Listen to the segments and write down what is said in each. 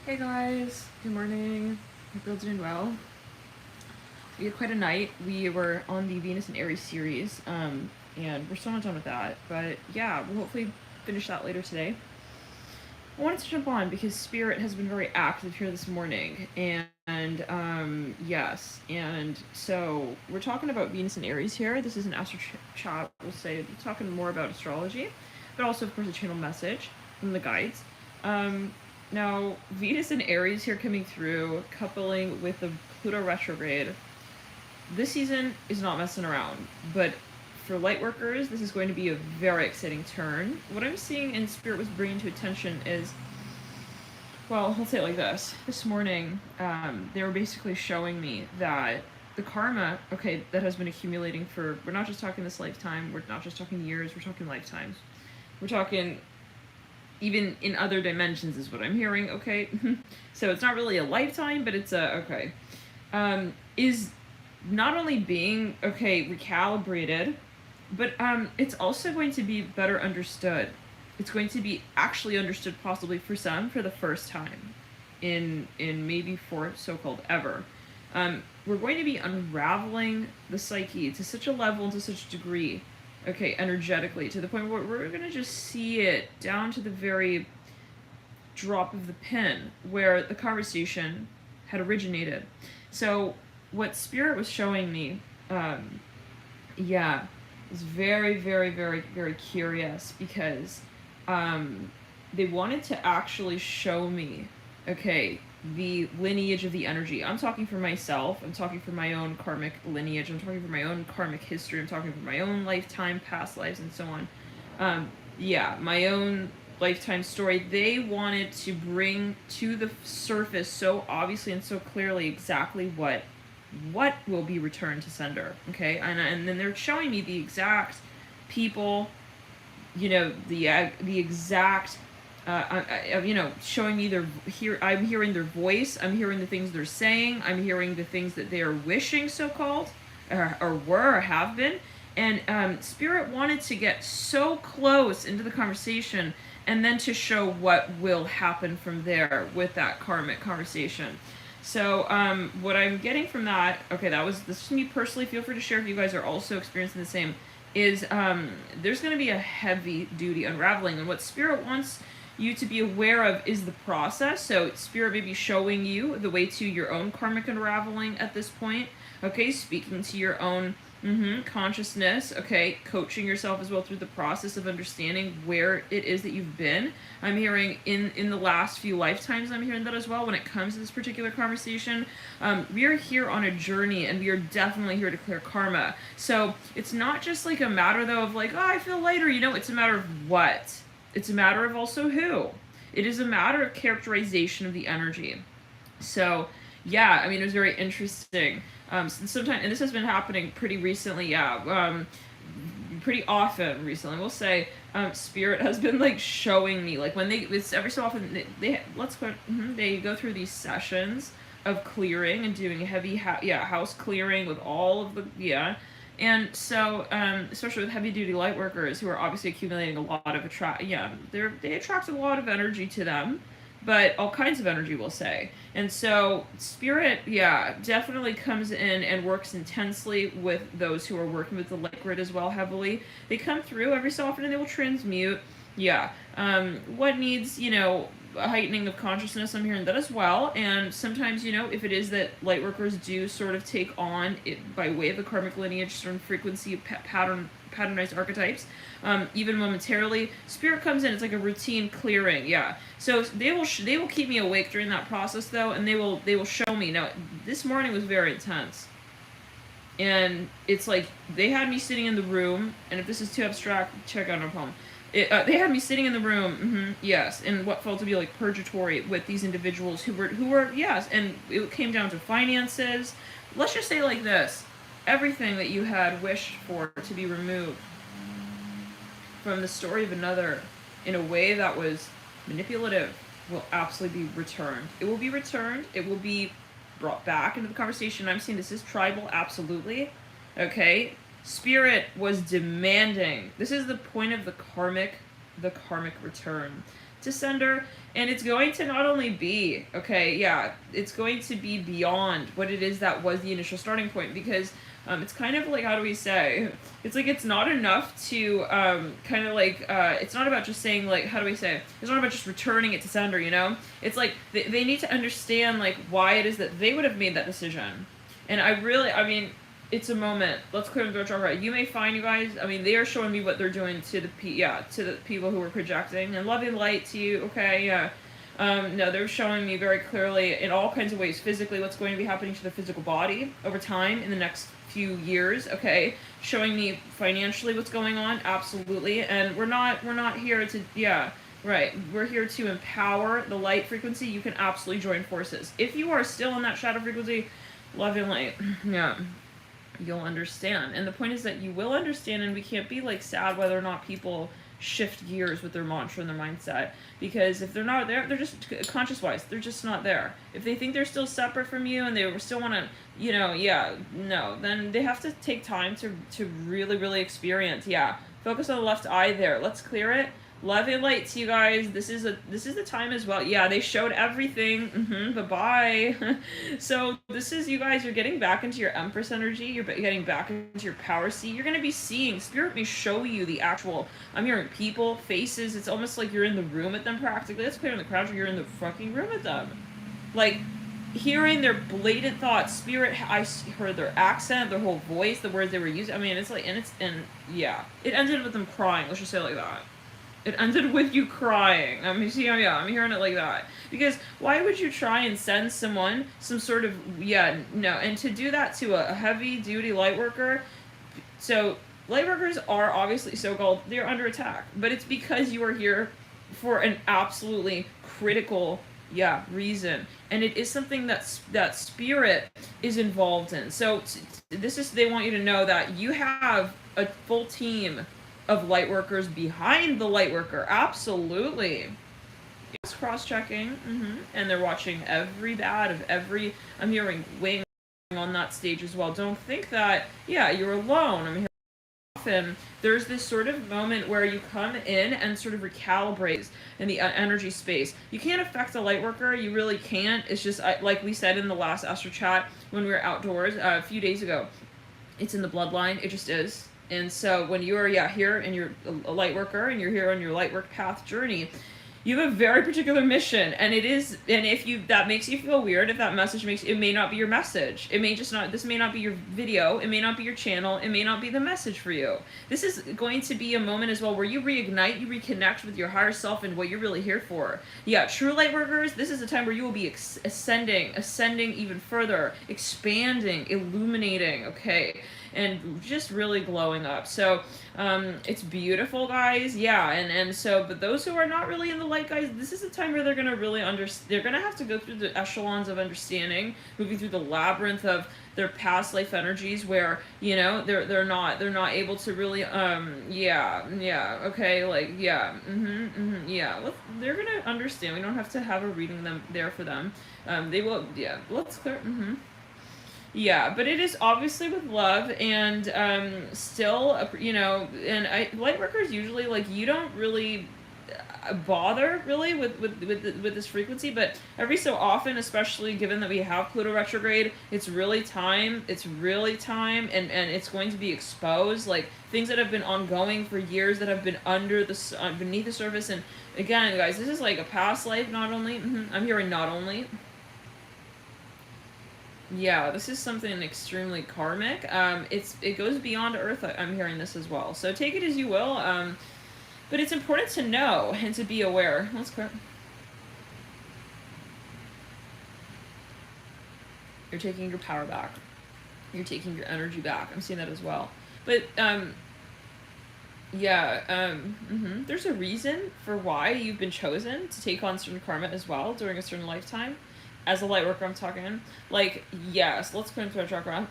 Hey guys, good morning. Hope you're all doing well. We had quite a night. We were on the Venus and Aries series, and we're still not done with that. But yeah, we'll hopefully finish that later today. I wanted to jump on because Spirit has been very active here this morning, and yes, and so we're talking about Venus and Aries here. This is an astro chat. We'll say we're talking more about astrology, but also of course a channel message from the guides. Now, Venus and Aries here coming through, coupling with the Pluto retrograde. This season is not messing around, but for light workers, this is going to be a very exciting turn. What I'm seeing in Spirit was bringing to attention is, well, I'll say it like this. This morning, they were basically showing me that the karma, okay, that has been accumulating for, we're not just talking this lifetime, we're not just talking years, we're talking lifetimes. We're talking even in other dimensions is what I'm hearing, okay? So it's not really a lifetime, but it's a, okay. Is not only being, okay, recalibrated, but it's also going to be better understood. It's going to be actually understood possibly for some for the first time in maybe for so-called ever. We're going to be unraveling the psyche to such a level and to such a degree, okay, energetically, to the point where we're going to just see it down to the very drop of the pin where the conversation had originated. So what Spirit was showing me, yeah, is very, very, very, very curious because they wanted to actually show me, okay, the lineage of the energy. I'm talking for myself. I'm talking for my own karmic lineage. I'm talking for my own karmic history. I'm talking for my own lifetime, past lives, and so on. Yeah, my own lifetime story. They wanted to bring to the surface so obviously and so clearly exactly what will be returned to sender. Okay, and then they're showing me the exact people, you know, the exact showing me their I'm hearing their voice, I'm hearing the things they're saying, I'm hearing the things that they are wishing, so called, or were or have been. And Spirit wanted to get so close into the conversation and then to show what will happen from there with that karmic conversation. So what I'm getting from that, okay, this is me personally, feel free to share if you guys are also experiencing the same, is there's going to be a heavy duty unraveling. And what Spirit wants you to be aware of is the process. So Spirit may be showing you the way to your own karmic unraveling at this point. Okay, speaking to your own consciousness, okay, coaching yourself as well through the process of understanding where it is that you've been. I'm hearing in the last few lifetimes, I'm hearing that as well when it comes to this particular conversation. We are here on a journey, and we are definitely here to clear karma. So it's not just like a matter though of like, oh, I feel lighter, you know, it's a matter of what. It's a matter of also who. It is a matter of characterization of the energy. So yeah, I mean, it was very interesting. Sometimes, and this has been happening pretty recently, yeah, pretty often recently. We'll say, Spirit has been like showing me, like when it's every so often they go through these sessions of clearing and doing heavy, house clearing with all of the, and so, especially with heavy duty light workers who are obviously accumulating a lot of they attract a lot of energy to them, but all kinds of energy, we'll say. And so Spirit, yeah, definitely comes in and works intensely with those who are working with the light grid as well heavily. They come through every so often and they will transmute, what needs, a heightening of consciousness. I'm hearing that as well. And sometimes, if it is that light workers do sort of take on it by way of the karmic lineage, certain frequency of patternized archetypes, even momentarily, Spirit comes in. It's like a routine clearing. Yeah. So they will keep me awake during that process though, and they will show me. Now this morning was very intense, and it's like they had me sitting in the room. And if this is too abstract, check out no problem. They had me sitting in the room, yes, in what felt to be like purgatory with these individuals who were yes, and it came down to finances. Let's just say like this: everything that you had wished for to be removed from the story of another in a way that was manipulative will absolutely be returned. It will be returned. It will be brought back into the conversation. I'm saying this is tribal, absolutely. Okay? Spirit was demanding. This is the point of the karmic return. to sender, and it's going to not only be, okay, yeah, it's going to be beyond what it is that was the initial starting point, because it's kind of like, how do we say, it's like, it's not enough to kind of like, it's not about just saying, like, how do we say, it's not about just returning it to sender, you know? It's like, they need to understand, like, why it is that they would have made that decision. And I mean, it's a moment. Let's clear the throat chakra. You may find, you guys, I mean, they are showing me what they're doing to the people who are projecting, and loving light to you, okay, yeah. No, they're showing me very clearly in all kinds of ways, physically, what's going to be happening to the physical body over time in the next few years, okay? Showing me financially what's going on, absolutely. And we're not here to, yeah, right. We're here to empower the light frequency. You can absolutely join forces. If you are still in that shadow frequency, love and light, yeah, you'll understand. And the point is that you will understand, and we can't be like sad whether or not people shift gears with their mantra and their mindset, because if they're not there, they're just conscious wise, they're just not there. If they think they're still separate from you and they still want to, you know, yeah, no, then they have to take time to really experience, yeah, focus on the left eye there. Let's clear it. Love and light to you guys. This is the time as well. Yeah, they showed everything. Bye-bye. So this is, you guys, you're getting back into your Empress energy. You're getting back into your power seat. You're going to be seeing, Spirit may show you the actual, I'm hearing people, faces. It's almost like you're in the room with them practically. Let's clear in the crowd. You're in the fucking room with them. Like, hearing their blatant thoughts. Spirit, I heard their accent, their whole voice, the words they were using. I mean, it's like, and yeah. It ended with them crying. Let's just say it like that. It ended with you crying. I mean, see, yeah, I'm hearing it like that. Because why would you try and send someone some sort of, yeah, no. And to do that to a heavy-duty light worker, so light workers are obviously so-called, they're under attack. But it's because you are here for an absolutely critical, yeah, reason. And it is something that Spirit is involved in. So this is, they want you to know that you have a full team of light workers behind the light worker. Absolutely. It's cross-checking. And they're watching every bat of every, I'm hearing wing on that stage as well. Don't think that, yeah, you're alone. I'm hearing often there's this sort of moment where you come in and sort of recalibrate in the energy space. You can't affect a light worker. You really can't. It's just, like we said in the last Astro Chat when we were outdoors a few days ago, it's in the bloodline. It just is. And so when you are, yeah, here and you're a light worker and you're here on your light work path journey, you have a very particular mission, and it is, and if you, that makes you feel weird, if that message makes, it may not be your message. It may just not, this may not be your video, it may not be your channel, it may not be the message for you. This is going to be a moment as well where you reignite, you reconnect with your higher self and what you're really here for. Yeah, true light workers, this is a time where you will be ascending even further, expanding, illuminating, okay? And just really glowing up. So it's beautiful, guys. Yeah, and so, but those who are not really in the light, guys, this is a time where they're gonna really they're gonna have to go through the echelons of understanding, moving through the labyrinth of their past life energies, where, you know, they're not able to really yeah, okay, like, yeah, yeah, they're gonna understand. We don't have to have a reading them there for them. They will, yeah, let's clear. Yeah, but it is obviously with love, and still, you know, and light workers usually, like, you don't really bother really with this frequency, but every so often, especially given that we have Pluto retrograde, it's really time, and it's going to be exposed, like things that have been ongoing for years, that have been under the beneath the surface. And again, guys, this is like a past life, not only. I'm hearing not only. Yeah, this is something extremely karmic. It goes beyond Earth. I'm hearing this as well. So take it as you will. But it's important to know and to be aware. Let's go. You're taking your power back. You're taking your energy back. I'm seeing that as well. But yeah, there's a reason for why you've been chosen to take on certain karma as well during a certain lifetime. As a light worker, I'm talking. Like, yes, let's go into our chakra.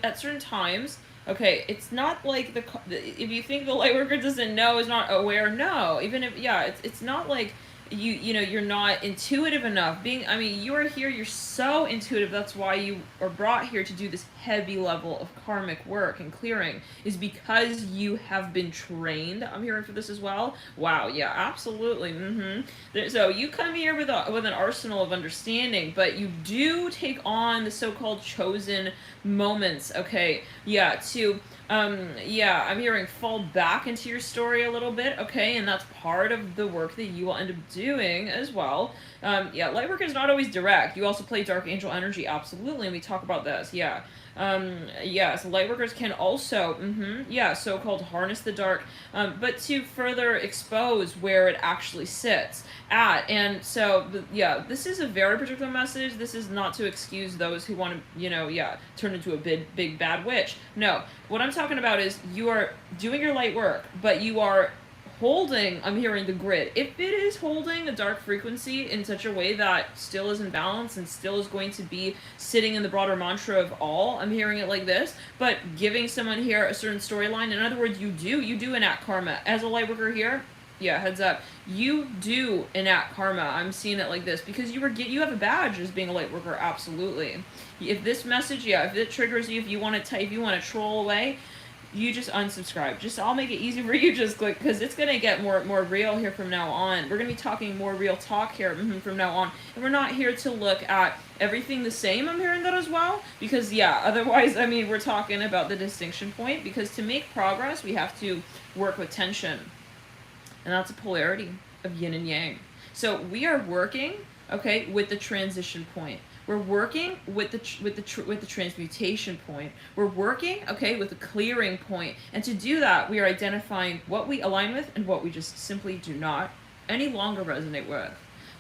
At certain times, okay, it's not like if you think the light worker doesn't know, is not aware, no. Even if, yeah, it's not like you know, you're not intuitive enough. I mean, you are here, you're so intuitive. That's why you are brought here to do this heavy level of karmic work and clearing, is because you have been trained. I'm hearing for this as well. Wow, yeah, absolutely. So you come here with an arsenal of understanding, but you do take on the so-called chosen moments, okay? Yeah, to yeah, I'm hearing fall back into your story a little bit, okay, and that's part of the work that you will end up doing as well. Yeah, light work is not always direct. You also play dark angel energy, absolutely, and we talk about this, yeah. Yeah, so light workers can also, yeah, so-called harness the dark, but to further expose where it actually sits at. And so, yeah, this is a very particular message. This is not to excuse those who want to, you know, yeah, turn into a big bad witch. No, what I'm talking about is you are doing your light work, but you are holding, I'm hearing the grid. If it is holding a dark frequency in such a way that still is in balance and still is going to be sitting in the broader mantra of all, I'm hearing it like this, but giving someone here a certain storyline. In other words, you do enact karma. As a light worker here, yeah, heads up, you do enact karma. I'm seeing it like this because you have a badge as being a light worker, absolutely. If this message, yeah, if it triggers you, if you want to troll away, you just unsubscribe. I'll make it easy for you. Just click, because it's gonna get more real here from now on. We're gonna be talking more real talk here from now on, and we're not here to look at everything the same. I'm hearing that as well, because yeah, otherwise, I mean, we're talking about the distinction point. Because to make progress, we have to work with tension, and that's a polarity of yin and yang. So we are working, okay, with the transition point. We're working with the transmutation point. We're working, okay, with the clearing point. And to do that, we are identifying what we align with and what we just simply do not any longer resonate with.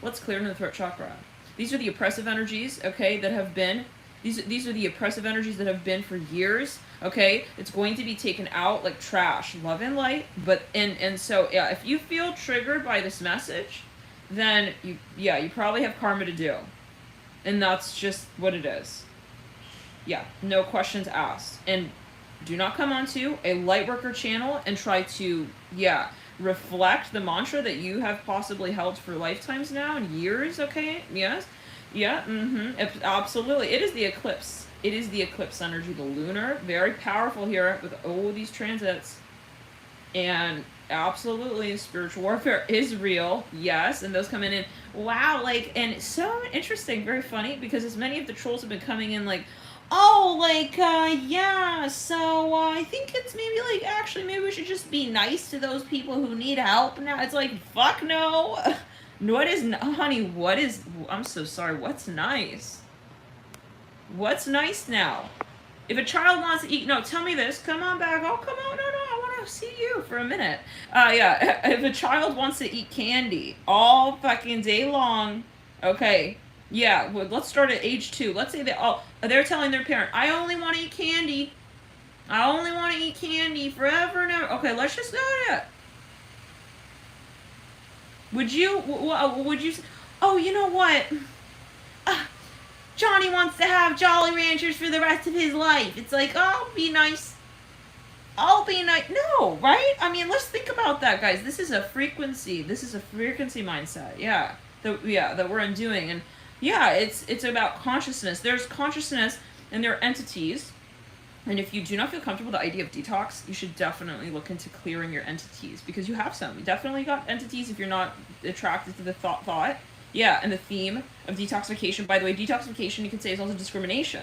Let's clear into the throat chakra. These are the oppressive energies, okay, that have been, these are the oppressive energies that have been for years, okay? It's going to be taken out like trash, love and light. But, and so, yeah, if you feel triggered by this message, then you probably have karma to do. And that's just what it is. Yeah, no questions asked. And do not come onto a Lightworker channel and try to, yeah, reflect the mantra that you have possibly held for lifetimes now and years, okay? Yes? Yeah, absolutely. It is the eclipse. It is the eclipse energy, the lunar. Very powerful here with all these transits. And absolutely, spiritual warfare is real, yes, and those come in and wow, like, and it's so interesting, very funny, because as many of the trolls have been coming in like, oh, like, yeah, so, I think it's maybe, like, actually, maybe we should just be nice to those people who need help now. It's like, fuck no. Honey, I'm so sorry, what's nice? What's nice now? If a child wants to eat, no, tell me this, come on back, oh, come on, no, I want to see you for a minute. Yeah, if a child wants to eat candy all fucking day long, okay, yeah, well, let's start at age 2. Let's say they're telling their parent, I only want to eat candy. I only want to eat candy forever and ever. Okay, let's just go to it. Would you, oh, you know what? Johnny wants to have Jolly Ranchers for the rest of his life. It's like, oh, be nice. I'll be nice. No, right? I mean, let's think about that, guys. This is a frequency. This is a frequency mindset. Yeah. That we're undoing. And yeah, it's about consciousness. There's consciousness and there are entities. And if you do not feel comfortable with the idea of detox, you should definitely look into clearing your entities, because you have some. You definitely got entities if you're not attracted to the thought. Yeah, and the theme of detoxification, by the way, detoxification, you can say, is also discrimination.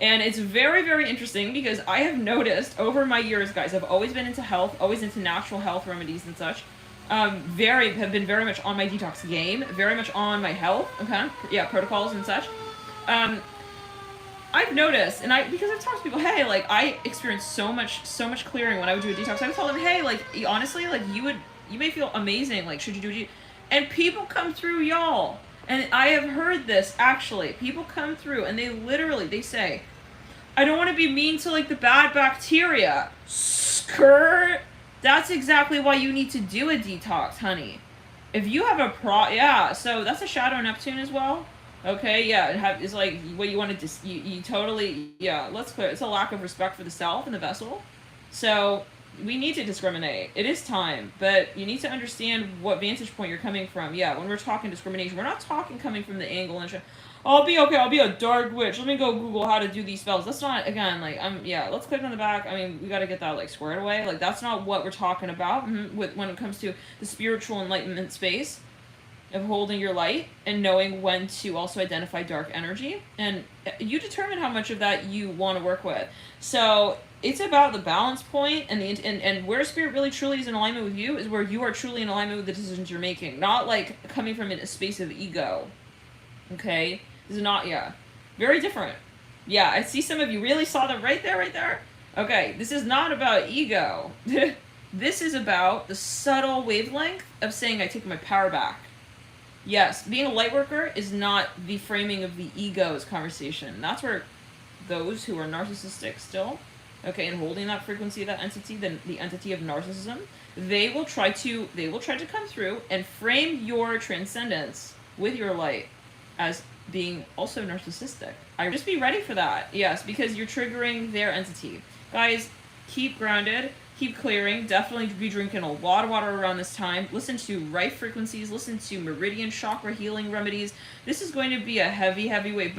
And it's very, very interesting, because I have noticed over my years, guys, I've always been into health, always into natural health remedies and such. Have been very much on my detox game, very much on my health, okay? Yeah, protocols and such. I've noticed, and because I've talked to people, hey, like, I experienced so much clearing when I would do a detox. I would tell them, hey, like, honestly, like, you may feel amazing, like, should you do it? And people come through, y'all. And I have heard this, actually. People come through, and they say, I don't want to be mean to, like, the bad bacteria. Skirt. That's exactly why you need to do a detox, honey. If you have yeah, so that's a shadow Neptune as well. Okay, yeah, it's like what you want to you totally, yeah, let's clear. It's a lack of respect for the self and the vessel. So, we need to discriminate. It is time, but you need to understand what vantage point you're coming from. Yeah, when we're talking discrimination, we're not talking coming from the angle and I'll be okay, I'll be a dark witch. Let me go Google how to do these spells. That's not, again, like, yeah, let's click on the back. I mean, we gotta get that, like, squared away. Like, that's not what we're talking about when it comes to the spiritual enlightenment space of holding your light and knowing when to also identify dark energy. And you determine how much of that you want to work with. So it's about the balance point, and where spirit really truly is in alignment with you is where you are truly in alignment with the decisions you're making, not like coming from a space of ego. Okay, this is not, yeah, very different. Yeah, I see some of you really saw them right there. Okay, this is not about ego. This is about the subtle wavelength of saying I take my power back. Yes, being a light worker is not the framing of the ego's conversation. That's where those who are narcissistic still, okay, and holding that frequency of that entity, the entity of narcissism, they will try to come through and frame your transcendence with your light as being also narcissistic. Just be ready for that. Yes, because you're triggering their entity. Guys, keep grounded. Keep clearing. Definitely be drinking a lot of water around this time. Listen to right frequencies. Listen to meridian chakra healing remedies. This is going to be a heavy, heavy weight. But